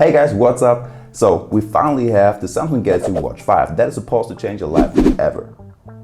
Hey guys, what's up? So we finally have the Samsung Galaxy Watch 5 that is supposed to change your life forever.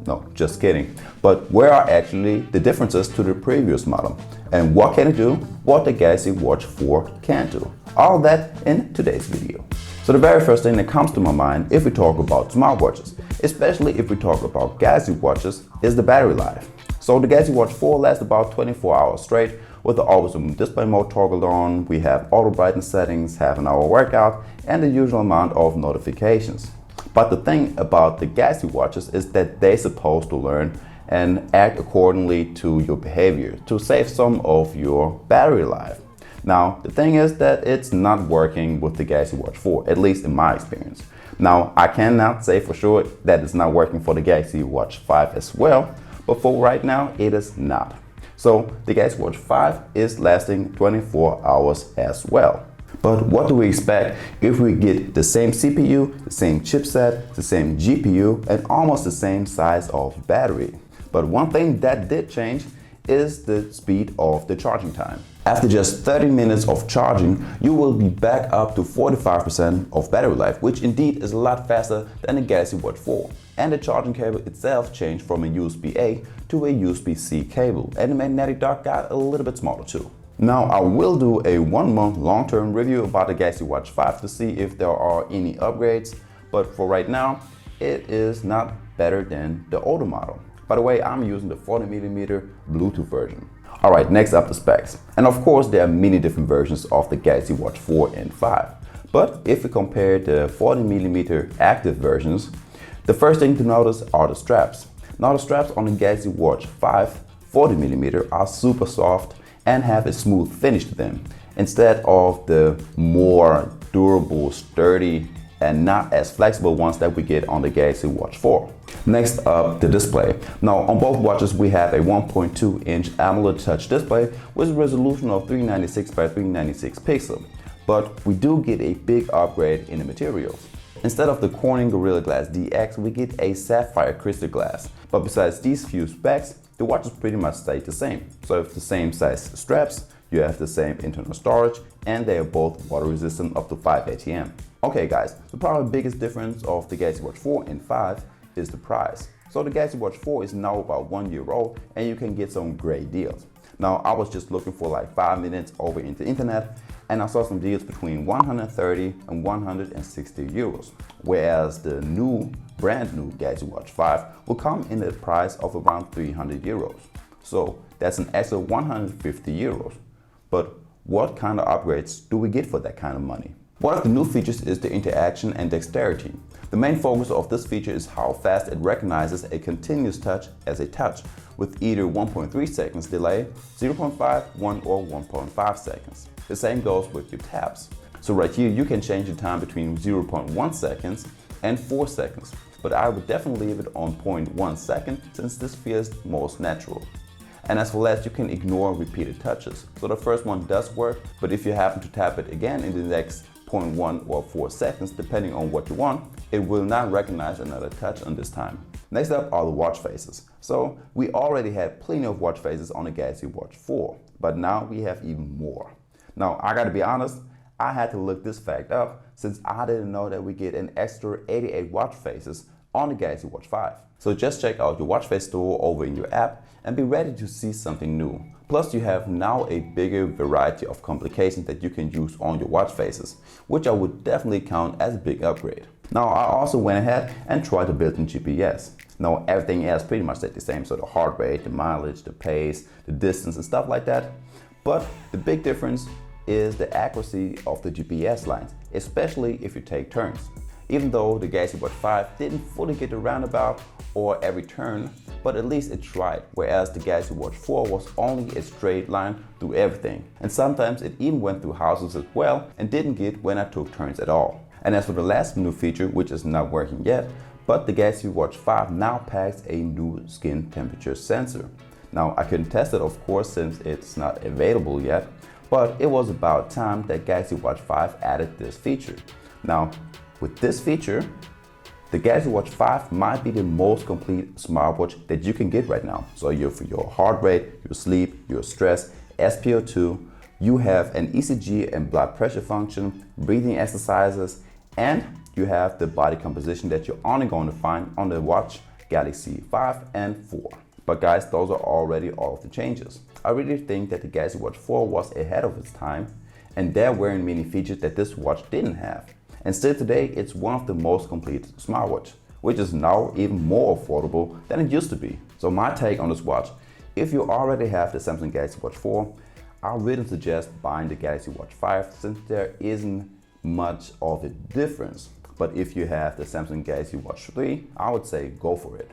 No, just kidding. But where are actually the differences to the previous model? And what can it do? What the Galaxy Watch 4 can do? All that in today's video. So the very first thing that comes to my mind if we talk about smartwatches, especially if we talk about Galaxy watches, is the battery life. So the Galaxy Watch 4 lasts about 24 hours straight with the always on display mode toggled on. We have auto brightness settings, half an hour workout, and the usual amount of notifications. But the thing about the Galaxy watches is that they're supposed to learn and act accordingly to your behavior to save some of your battery life. Now, the thing is that it's not working with the Galaxy Watch 4, at least in my experience. Now, I cannot say for sure that it's not working for the Galaxy Watch 5 as well, but for right now, it is not. So the Galaxy Watch 5 is lasting 24 hours as well. But what do we expect if we get the same CPU, the same chipset, the same GPU, and almost the same size of battery? But one thing that did change is the speed of the charging time. After just 30 minutes of charging, you will be back up to 45% of battery life, which indeed is a lot faster than the Galaxy Watch 4. And the charging cable itself changed from a USB-A to a USB-C cable, and the magnetic dock got a little bit smaller too. Now I will do a 1-month long-term review about the Galaxy Watch 5 to see if there are any upgrades, but for right now, it is not better than the older model. By the way, I'm using the 40mm Bluetooth version. Alright, next up the specs. And of course there are many different versions of the Galaxy Watch 4 and 5. But if we compare the 40mm active versions, the first thing to notice are the straps. Now the straps on the Galaxy Watch 5 40mm are super soft and have a smooth finish to them, instead of the more durable, sturdy, and not as flexible ones that we get on the Galaxy Watch 4. Next up, the display. Now on both watches we have a 1.2-inch AMOLED touch display with a resolution of 396 by 396 pixels. But we do get a big upgrade in the materials. Instead of the Corning Gorilla Glass DX, we get a sapphire crystal glass. But besides these few specs, the watches pretty much stay the same. So if the same size straps, you have the same internal storage, and they are both water resistant up to 5 ATM. Okay guys, the probably biggest difference of the Galaxy Watch 4 and 5 is the price. So the Galaxy Watch 4 is now about 1 year old and you can get some great deals. Now I was just looking for like 5 minutes over in the internet and I saw some deals between 130 and 160 euros. Whereas the brand new Galaxy Watch 5 will come in at a price of around 300 euros. So that's an extra 150 euros. But what kind of upgrades do we get for that kind of money? One of the new features is the interaction and dexterity. The main focus of this feature is how fast it recognizes a continuous touch as a touch, with either 1.3 seconds delay, 0.5, 1 or 1.5 seconds. The same goes with your taps. So right here you can change the time between 0.1 seconds and 4 seconds, but I would definitely leave it on 0.1 second since this feels most natural. And as for that, you can ignore repeated touches. So the first one does work, but if you happen to tap it again in the next 0.1 or 4 seconds, depending on what you want, it will not recognize another touch on this time. Next up are the watch faces. So we already had plenty of watch faces on the Galaxy Watch 4, but now we have even more. Now I gotta be honest, I had to look this fact up since I didn't know that we get an extra 88 watch faces on the Galaxy Watch 5. So just check out your watch face store over in your app and be ready to see something new. Plus you have now a bigger variety of complications that you can use on your watch faces, which I would definitely count as a big upgrade. Now I also went ahead and tried to build in GPS. Now everything else pretty much stayed the same, so the heart rate, the mileage, the pace, the distance and stuff like that. But the big difference is the accuracy of the GPS lines, especially if you take turns. Even though the Galaxy Watch 5 didn't fully get the roundabout or every turn, but at least it tried, whereas the Galaxy Watch 4 was only a straight line through everything. And sometimes it even went through houses as well and didn't get when I took turns at all. And as for the last new feature, which is not working yet, but the Galaxy Watch 5 now packs a new skin temperature sensor. Now I couldn't test it of course since it's not available yet, but it was about time that Galaxy Watch 5 added this feature. Now with this feature, the Galaxy Watch 5 might be the most complete smartwatch that you can get right now. So for your heart rate, your sleep, your stress, SpO2, You have an ECG and blood pressure function, breathing exercises, and you have the body composition that you're only going to find on the Watch Galaxy 5 and 4. But guys, those are already all of the changes. I really think that the Galaxy Watch 4 was ahead of its time, and there weren't many features that this watch didn't have. And still today, it's one of the most complete smartwatch, which is now even more affordable than it used to be. So my take on this watch, if you already have the Samsung Galaxy Watch 4, I really suggest buying the Galaxy Watch 5 since there isn't much of a difference. But if you have the Samsung Galaxy Watch 3, I would say go for it.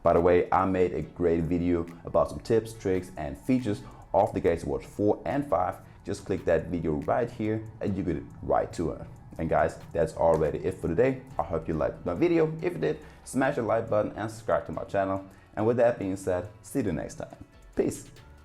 By the way, I made a great video about some tips, tricks, and features of the Galaxy Watch 4 and 5. Just click that video right here and you get right to it. And guys, that's already it for today. I hope you liked my video. If you did, smash the like button and subscribe to my channel. And with that being said, see you next time. Peace.